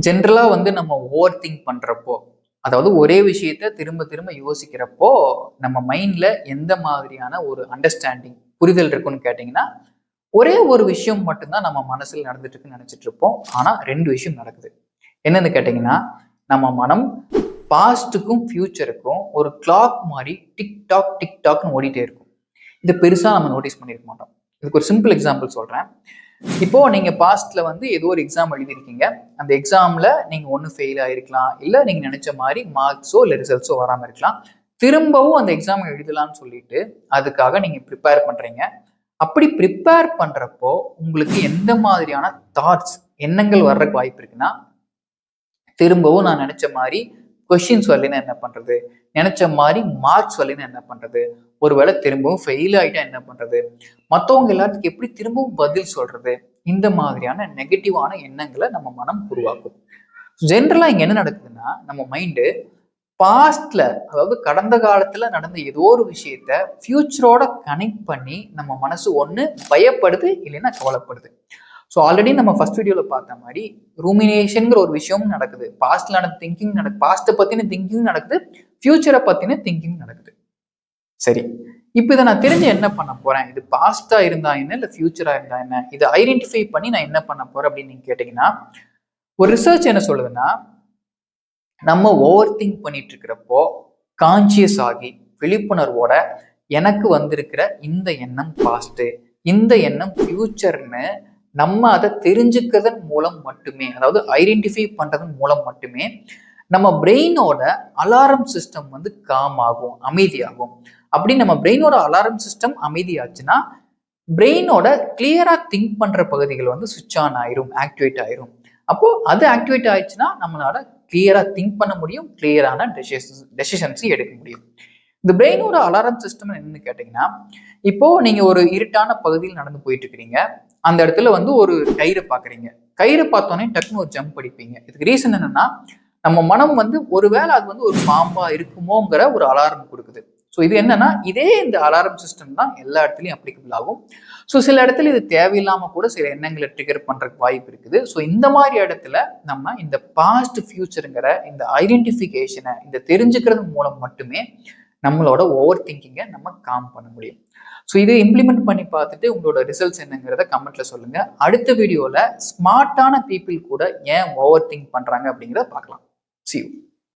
ஜென்ரலா வந்து நம்ம ஓவர் திங்க் பண்றப்போ, அதாவது ஒரே விஷயத்த திரும்ப திரும்ப யோசிக்கிறப்போ நம்ம மைண்ட்ல எந்த மாதிரியான ஒரு அண்டர்ஸ்டாண்டிங் புரிதல் இருக்குன்னு கேட்டீங்கன்னா, ஒரே ஒரு விஷயம் மட்டும்தான் நம்ம மனசுல நடந்துட்டு இருக்குன்னு நினைச்சிட்டு இருப்போம். ஆனா 2 விஷயம் நடக்குது. என்னன்னு கேட்டீங்கன்னா, நம்ம மனம் பாஸ்ட்டுக்கும் ஃபியூச்சருக்கும் ஒரு கிளாக் மாதிரி டிக் டாக் டிக் டாக்னு ஓடிட்டே இருக்கும். இது பெருசா நம்ம நோட்டீஸ் பண்ணியிருக்க மாட்டோம். இதுக்கு ஒரு சிம்பிள் எக்ஸாம்பிள் சொல்றேன். இப்போ நீங்க பாஸ்ட்ல வந்து ஏதோ ஒரு எக்ஸாம் எழுதிருக்கீங்க. அந்த எக்ஸாம்ல நீங்க ஒண்ணு ஃபெயில் ஆயிருக்கலாம். இல்ல நீங்க நினைச்ச மாதிரி மார்க்ஸோ இல்ல ரிசல்ட்ஸோ வராம இருக்கலாம். திரும்பவும் அந்த எக்ஸாம் எழுதலாம்னு சொல்லிட்டு அதுக்காக நீங்க ப்ரிப்பேர் பண்றீங்க. அப்படி ப்ரிப்பேர் பண்றப்போ உங்களுக்கு எந்த மாதிரியான தாட்ஸ், எண்ணங்கள் வர்றதுக்கு வாய்ப்பு இருக்குன்னா, திரும்பவும் நான் நினைச்ச மாதிரி கொஸ்டின்ஸ் வரலைன்னா என்ன பண்றது, நினைச்ச மாதிரி மார்க்ஸ் வரலைன்னா என்ன பண்றது, ஒருவேளை திரும்பவும் ஃபெயில் ஆயிட்டா என்ன பண்றது, மற்றவங்க எல்லாத்துக்கும் எப்படி திரும்பவும் பதில் சொல்றது, இந்த மாதிரியான நெகட்டிவான எண்ணங்களை நம்ம மனம் உருவாக்கும். ஜென்ரலா இங்க என்ன நடக்குதுன்னா, நம்ம மைண்டு பாஸ்ட்ல, அதாவது கடந்த காலத்துல நடந்த ஏதோ ஒரு விஷயத்த ஃபியூச்சரோட கனெக்ட் பண்ணி நம்ம மனசு ஒண்ணு பயப்படுது, இல்லைன்னா கவலைப்படுது. ஸோ ஆல்ரெடி நம்ம ஃபர்ஸ்ட் வீடியோல பார்த்த மாதிரி ரூமினேஷன்ங்கிற ஒரு விஷயமும் நடக்குது. பாஸ்ட்ல நடந்த திங்கிங் நடக்குது, பாஸ்ட்டை பத்தின திங்கிங் நடக்குது, ஃபியூச்சரை பத்தின திங்கிங் நடக்குது. சரி, இப்போ இதை நான் தெரிஞ்சு என்ன பண்ண போறேன், இது பாஸ்டா இருந்தா என்ன, இல்லை ஃபியூச்சரா இருந்தா என்ன, இதை ஐடென்டிஃபை பண்ணி நான் என்ன பண்ண போறேன் அப்படின்னு நீங்க கேட்டீங்கன்னா, ஒரு ரிசர்ச் என்ன சொல்லுதுன்னா, நம்ம ஓவர் திங்க் பண்ணிட்டு இருக்கிறப்போ கான்சியஸ் ஆகி விழிப்புணர்வோட எனக்கு வந்திருக்கிற இந்த எண்ணம் பாஸ்ட், இந்த எண்ணம் ஃபியூச்சர்னு நம்ம அதை தெரிஞ்சுக்கிறதன் மூலம் மட்டுமே, அதாவது ஐடென்டிஃபை பண்றதன் மூலம் மட்டுமே நம்ம பிரெயினோட அலாரம் சிஸ்டம் வந்து காம் ஆகும், அமைதியாகும். அப்படி நம்ம பிரெயினோட அலாரம் சிஸ்டம் அமைதியாச்சுன்னா பிரெயினோட கிளியரா திங்க் பண்ற பகுதிகள் வந்து சுவிட்ச் ஆன் ஆயிரும், ஆக்டிவேட் ஆயிரும். அப்போ அது ஆக்டிவேட் ஆயிடுச்சுன்னா நம்மளால கிளியரா திங்க் பண்ண முடியும், கிளியரான டெசிஷன்ஸ் எடுக்க முடியும். இந்த பிரெயினோட அலாரம் சிஸ்டம் என்னன்னு கேட்டீங்கன்னா, இப்போ நீங்க ஒரு இருட்டான பகுதியில் நடந்து போயிட்டு இருக்கிறீங்க. அந்த இடத்துல வந்து ஒரு கயிறு பாக்குறீங்க. கயிறு பார்த்தோன்னே டக்குன்னு ஒரு ஜம்ப் அடிப்பீங்க. இதுக்கு ரீசன் என்னன்னா, நம்ம மனம் வந்து ஒருவேளை அது வந்து ஒரு பாம்பா இருக்குமோங்கிற ஒரு அலாரம் கொடுக்குது. ஸோ இது என்னன்னா, இதே இந்த அலாரம் சிஸ்டம் தான் எல்லா இடத்துலையும் அப்ளிகபிள் ஆகும். ஸோ சில இடத்துல இது தேவையில்லாம கூட சில எண்ணங்களை ட்ரிகர் பண்றதுக்கு வாய்ப்பு இருக்குது. ஸோ இந்த மாதிரி இடத்துல நம்ம இந்த பாஸ்ட் ஃபியூச்சருங்கிற இந்த ஐடென்டிஃபிகேஷனை, இந்த தெரிஞ்சுக்கிறது மூலம் மட்டுமே நம்மளோட ஓவர் திங்கிங்கை நம்ம காம் பண்ண முடியும். ஸோ இதை இம்ப்ளிமெண்ட் பண்ணி பார்த்துட்டு உங்களோட ரிசல்ட்ஸ் என்னங்கிறத கமெண்ட்ல சொல்லுங்க. அடுத்த வீடியோல ஸ்மார்ட்டான பீப்புள் கூட ஏன் ஓவர் திங்க் பண்றாங்க அப்படிங்கிறத பார்க்கலாம். See you.